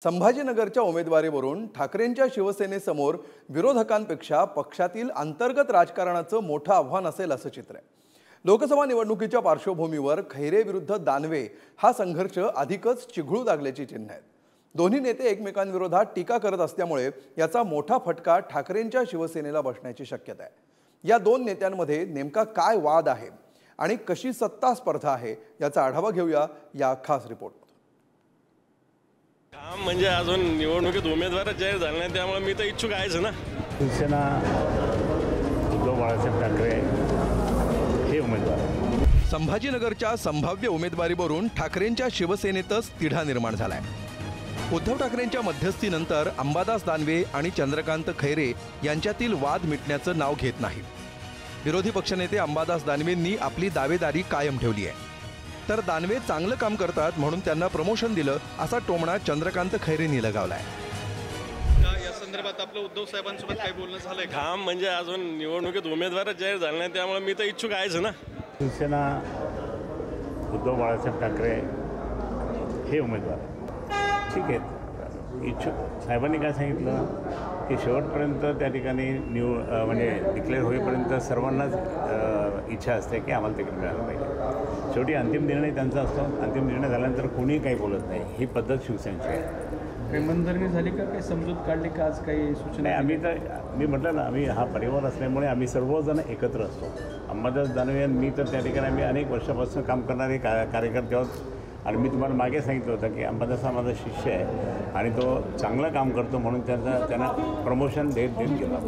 संभाजीनगरच्या उमेदवारीवरून ठाकरेंच्या शिवसेनेसमोर विरोधकांपेक्षा पक्षातील अंतर्गत राजकारणाचं मोठं आव्हान असेल असं चित्र आहे। लोकसभा निवडणुकीच्या पार्श्वभूमीवर खैरे विरुद्ध दानवे हा संघर्ष अधिकच चिघळू लागल्याची चिन्ह आहेत। दोन्ही नेते एकमेकांविरोधात टीका करत असल्यामुळे याचा मोठा फटका ठाकरेंच्या शिवसेनेला बसण्याची शक्यता आहे। या दोन नेत्यांमध्ये नेमका काय वाद आहे आणि कशी सत्ता स्पर्धा आहे याचा आढावा घेऊया या खास रिपोर्ट। काम म्हणजे अजून निवडणुकीत उमेदवार जाहीर झाले नाही, त्यामुळे मी तर इच्छुक आहेच ना। शिवसेना उद्धव बाळासाहेब ठाकरे हे उमेदवार। संभाजीनगरच्या संभाव्य उमेदवारीवरून ठाकरेंच्या शिवसेनेतच तिढा निर्माण झालाय। उद्धव ठाकरेंच्या मध्यस्थीनंतर अंबादास दानवे आणि चंद्रकांत खैरे यांच्यातील वाद मिटण्याचं नाव घेत नाही। विरोधी पक्षनेते अंबादास दानवेंनी आपली दावेदारी कायम ठेवली आहे, तर दानवे चांगलं काम करतात म्हणून त्यांना प्रमोशन दिलं असा टोमणा चंद्रकांत खैरेंनी लगावलाय। या संदर्भात आपलं उद्धव साहेबांसोबत काही बोलणं झालंय? काम म्हणजे अजून निवडणुकीत उमेदवार जाहीर झाले नाही, त्यामुळे मी तर इच्छुक आहेच ना। शिवसेना उद्धव बाळासाहेब ठाकरे हे उमेदवार ठीक आहेत। इच्छुक साहेबांनी काय सांगितलं की शेवटपर्यंत त्या ठिकाणी म्हणजे डिक्लेअर होईपर्यंत सर्वांनाच इच्छा असते की आम्हाला तिकीट मिळालं पाहिजे। शेवटी अंतिम निर्णय त्यांचा असतो। अंतिम निर्णय झाल्यानंतर कोणीही काही बोलत नाही, ही पद्धत शिवसेनेची आहे। काही मनधरणी झाली का, काही समजूत काढली का, आज काही सूचना? आम्ही तर मी म्हटलं ना, आम्ही हा परिवार असल्यामुळे आम्ही सर्वजण एकत्र असतो। अंबादास दानवे मी तर त्या ठिकाणी आम्ही अनेक वर्षापासून काम करणारे कार्यकर्ते आहोत आणि मी तुम्हाला मागे सांगितलं होतं की अंबादास हा माझा शिष्य आहे आणि तो चांगलं काम करतो म्हणून त्यांना प्रमोशन देत गेला।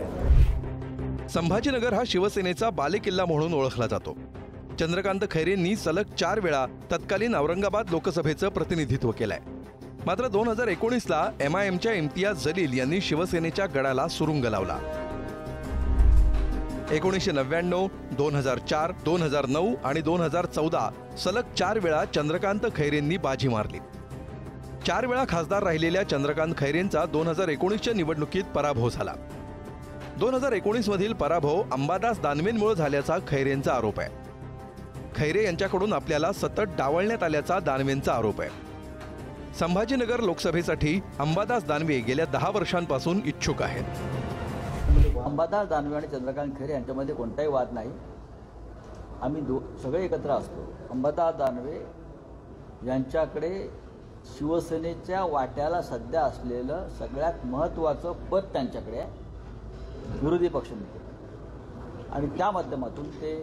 संभाजीनगर हा शिवसेनेचा बालेकिल्ला म्हणून ओळखला जातो। चंद्रकांत खैरेंनी सलग 4 वेळा तत्कालीन औरंगाबाद लोकसभेचं प्रतिनिधित्व केलंय। मात्र 2019ला MIMच्या इम्तियाज जलील यांनी शिवसेनेच्या गडाला सुरुंग लावला। 1999, 2004, 2009 आणि 2014 सलग 4 वेळा चंद्रकांत खैरेंनी बाजी मारली। 4 वेळा खासदार राहिलेल्या चंद्रकांत खैरेंचा 2019च्या निवडणुकीत पराभव झाला। 2019 मधील पराभव अंबादास दानवेंमुळे झाल्याचा खैरेंचा आरोप आहे। खैरे यांच्याकडून आपल्याला सतत डावलण्यात आल्याचा दानवेंचा आरोप आहे। संभाजीनगर लोकसभेसाठी अंबादास दानवे गेल्या 10 वर्षांपासून इच्छुक आहेत। अंबादास दानवे आणि चंद्रकांत खैरे यांच्यामध्ये कोणताही वाद नाही। आम्ही सगळे एकत्र असतो। अंबादास दानवे यांच्याकडे शिवसेनेच्या वाट्याला सध्या असलेलं सगळ्यात महत्त्वाचं पद त्यांच्याकडे आहे, विरोधी पक्षनेते, आणि त्या माध्यमातून ते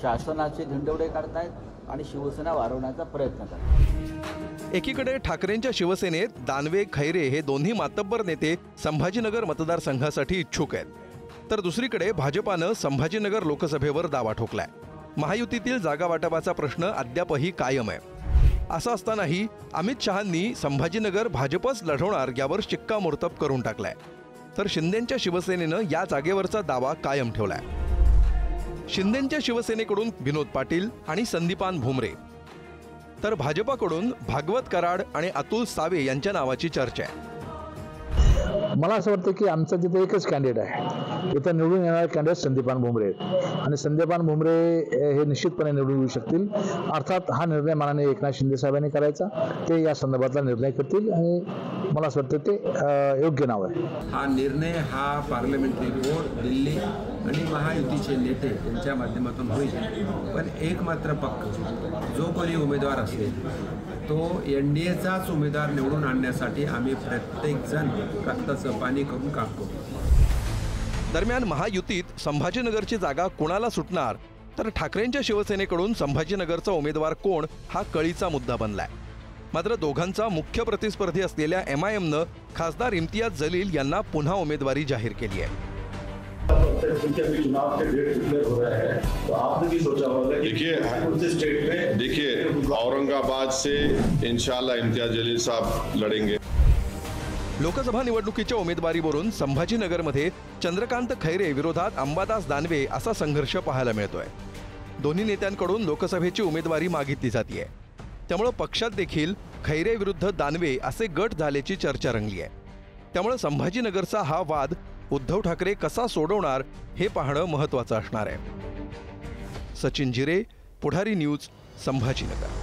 शासनाचे धिंडवडे काढतायत आणि शिवसेना वाढवण्याचा प्रयत्न करतात। एकीकडे ठाकरेंच्या शिवसेनेत दानवे खैरे हे दोन्ही मातब्बर नेते संभाजीनगर मतदारसंघासाठी इच्छुक आहेत, तर दुसरीकडे भाजपानं संभाजीनगर लोकसभेवर दावा ठोकलाय। महायुतीतील जागा वाटपाचा प्रश्न अद्यापही कायम आहे। असं असतानाही अमित शहांनी संभाजीनगर भाजपच लढवणार यावर शिक्कामोर्तब करून टाकलाय, तर शिंदेंच्या शिवसेनेनं या जागेवरचा दावा कायम ठेवलाय। शिंदेंच्या शिवसेनेकडून विनोद पाटील आणि संदीपान भुमरे, तर भाजपाकडून भागवत कराड आणि अतुल सावे यांच्या नावाची चर्चा आहे। मला असं वाटतं की आमचा तिथे एकच कॅन्डिडेट आहे, इथं निवडून येणारे कॅन्डिडेट संदीपान भुमरे आणि संदीपान भुमरे हे निश्चितपणे निवडून येऊ शकतील। अर्थात हा निर्णय माननीय एकनाथ शिंदे साहेबांनी करायचा, ते या संदर्भातला निर्णय करतील आणि मला असं वाटतं ते योग्य नाव आहे। हा निर्णय हा पार्लमेंटरी बोर्ड, दिल्ली आणि महायुतीचे नेते यांच्या माध्यमातून होईल। पण एक मात्र पक्का, जो कोणी उमेदवार असेल तो NDAचाच उमेदवार निवडून आणण्यासाठी आम्ही प्रत्येकजण रक्ताचं पाणी करून काम करू। दरम्यान महायुतीत संभाजीनगरची जागा कोणाला सुटणार, तर ठाकरेंच्या शिवसेनेकडून संभाजीनगरचा उमेदवार कोण हा कळीचा मुद्दा बनलाय। मात्र दोघांचा मुख्य प्रतिस्पर्धी असलेल्या MIMनं खासदार इम्तियाज जलील यांना पुन्हा उमेदवारी जाहीर केली आहे। चुनाव के डेट डिक्लेयर हो रहा है, तो आपने भी सोचा होगा कि देखिए औरंगाबाद से इंशाल्लाह इम्तियाज जलील साहब लड़ेंगे। लोकसभा निवडणुकीच्या उमेदवारीवरून संभाजीनगरमध्ये चंद्रकांत खैरे विरोधात अंबादास दानवे असा संघर्ष पाहायला मिळतोय। दोन्ही नेत्यांकडून लोकसभेची उमेदवारी मागितली जाते, त्यामुळे पक्षात देखील खैरे विरुद्ध दानवे असे गट झाल्याची चर्चा रंगली आहे। त्यामुळे संभाजीनगरचा हा वाद उद्धव ठाकरे कसा सोडवणार हे पाहणं महत्त्वाचं असणार आहे। सचिन जिरे, पुढारी न्यूज, संभाजीनगर।